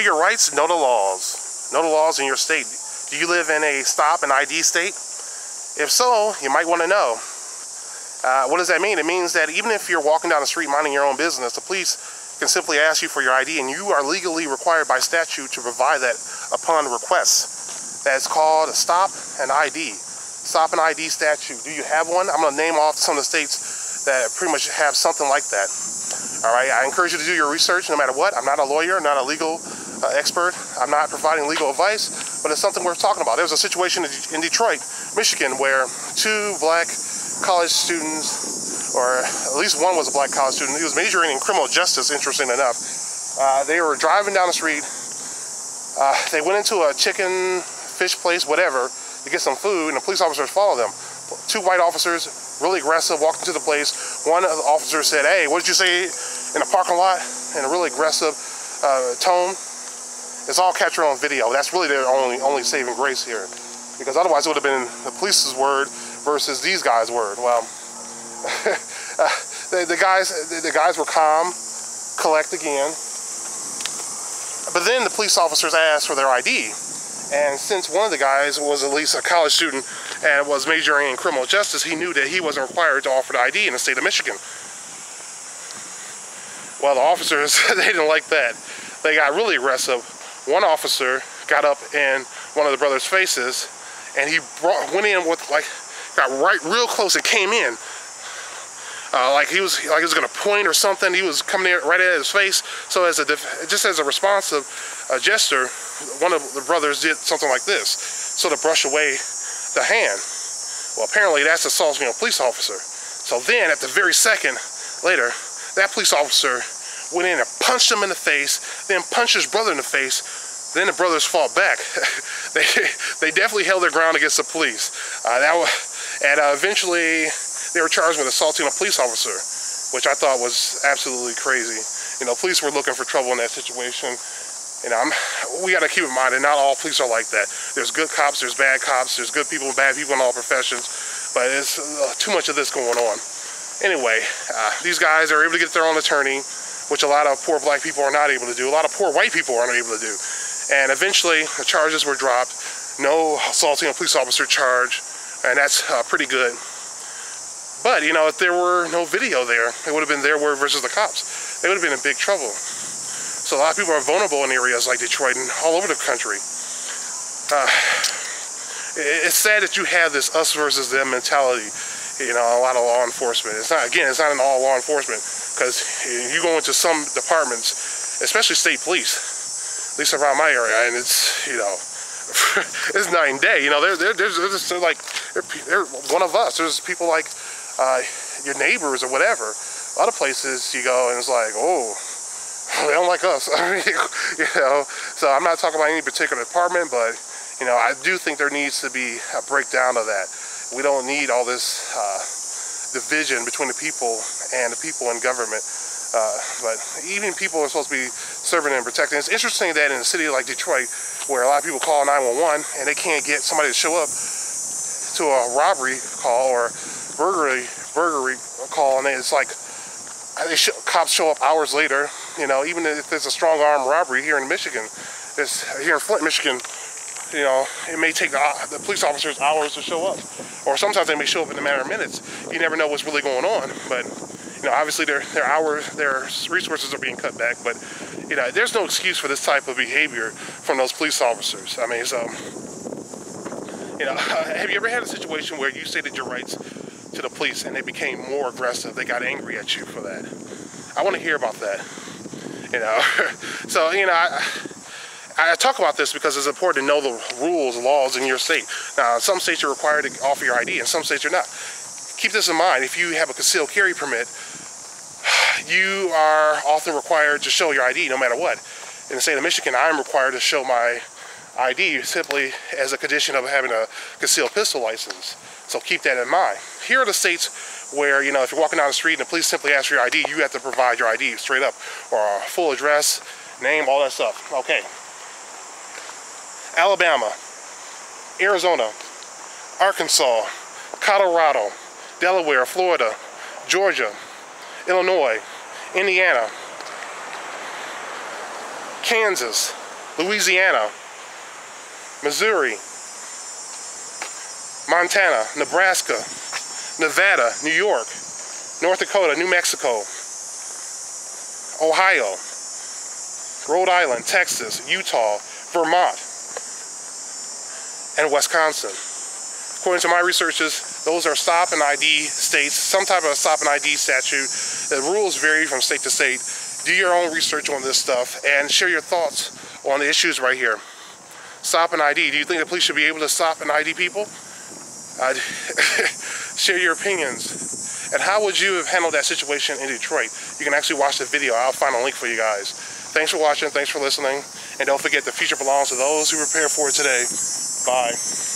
your rights, know the laws. Know the laws in your state. Do you live in a stop and ID state? If so, you might want to know. What does that mean? It means that even if you're walking down the street minding your own business, the police can simply ask you for your ID, and you are legally required by statute to provide that upon request. That's called a stop and ID. Stop and ID statute. Do you have one? I'm going to name off some of the states that pretty much have something like that. All right, I encourage you to do your research no matter what. I'm not a lawyer, not a legal expert. I'm not providing legal advice, but it's something worth talking about. There was a situation in Detroit, Michigan, where two black college students, or at least one was a black college student, he was majoring in criminal justice, interesting enough. They were driving down the street. They went into a chicken, fish place, whatever, to get some food, and the police officers followed them. Two white officers, really aggressive, walked into the place. One of the officers said, "Hey, what did you say in the parking lot?" in a really aggressive tone. It's all captured on video. That's really their only saving grace here, because otherwise it would have been the police's word versus these guys' word. Well, the guys were calm, collect again, but then the police officers asked for their ID. And since one of the guys was at least a college student and was majoring in criminal justice, he knew that he wasn't required to offer the ID in the state of Michigan. Well, the officers, they didn't like that. They got really aggressive. One officer got up in one of the brothers' faces, and he went in with, got right real close and came in. Like he was gonna point or something. He was coming in right at his face. So just as a responsive gesture, one of the brothers did something like this, sort of brush away the hand. Well, apparently that's assaulting a police officer. So then, at the very second later, that police officer went in and punched him in the face, then punched his brother in the face. Then the brothers fought back. they definitely held their ground against the police. Eventually, they were charged with assaulting a police officer, which I thought was absolutely crazy. You know, police were looking for trouble in that situation. You know, we got to keep in mind that not all police are like that. There's good cops, there's bad cops, there's good people and bad people in all professions, but it's too much of this going on. Anyway, these guys are able to get their own attorney, which a lot of poor black people are not able to do. A lot of poor white people aren't able to do. And eventually, the charges were dropped. No assaulting a police officer charge, and that's pretty good. But, you know, if there were no video there, it would have been their word versus the cops. They would have been in big trouble. So a lot of people are vulnerable in areas like Detroit and all over the country. It's sad that you have this us versus them mentality, you know, a lot of law enforcement. It's not in all law enforcement, because you go into some departments, especially state police, at least around my area, and it's, you know, it's night and day. You know, they're one of us. There's people like your neighbors or whatever. A lot of places you go and it's like, oh, they don't like us. You know, so I'm not talking about any particular department, but you know, I do think there needs to be a breakdown of that. We don't need all this division between the people and the people in government. But even people are supposed to be serving and protecting. It's interesting that in a city like Detroit, where a lot of people call 911 and they can't get somebody to show up to a robbery call or burglary call, and it's like cops show up hours later. You know, even if there's a strong arm robbery here in Michigan, here in Flint, Michigan, you know, it may take the police officers hours to show up, or sometimes they may show up in a matter of minutes. You never know what's really going on, but you know, obviously their resources are being cut back. But you know, there's no excuse for this type of behavior from those police officers. I mean, so you know, have you ever had a situation where you stated your rights to the police and they became more aggressive? They got angry at you for that. I want to hear about that. You know, so you know, I talk about this because it's important to know the rules, laws in your state. Now, in some states you're required to offer your ID, and some states you're not. Keep this in mind. If you have a concealed carry permit, you are often required to show your ID no matter what. In the state of Michigan, I'm required to show my ID simply as a condition of having a concealed pistol license. So keep that in mind. Here are the states where, you know, if you're walking down the street and the police simply ask for your ID, you have to provide your ID straight up, or a full address, name, all that stuff. Okay. Alabama, Arizona, Arkansas, Colorado, Delaware, Florida, Georgia, Illinois, Indiana, Kansas, Louisiana, Missouri, Montana, Nebraska, Nevada, New York, North Dakota, New Mexico, Ohio, Rhode Island, Texas, Utah, Vermont, and Wisconsin. According to my researches, those are stop and ID states, some type of stop and ID statute. The rules vary from state to state. Do your own research on this stuff and share your thoughts on the issues right here. Stop and ID. Do you think the police should be able to stop and ID people? Share your opinions. And how would you have handled that situation in Detroit? You can actually watch the video. I'll find a link for you guys. Thanks for watching. Thanks for listening. And don't forget, the future belongs to those who prepare for it today. Bye.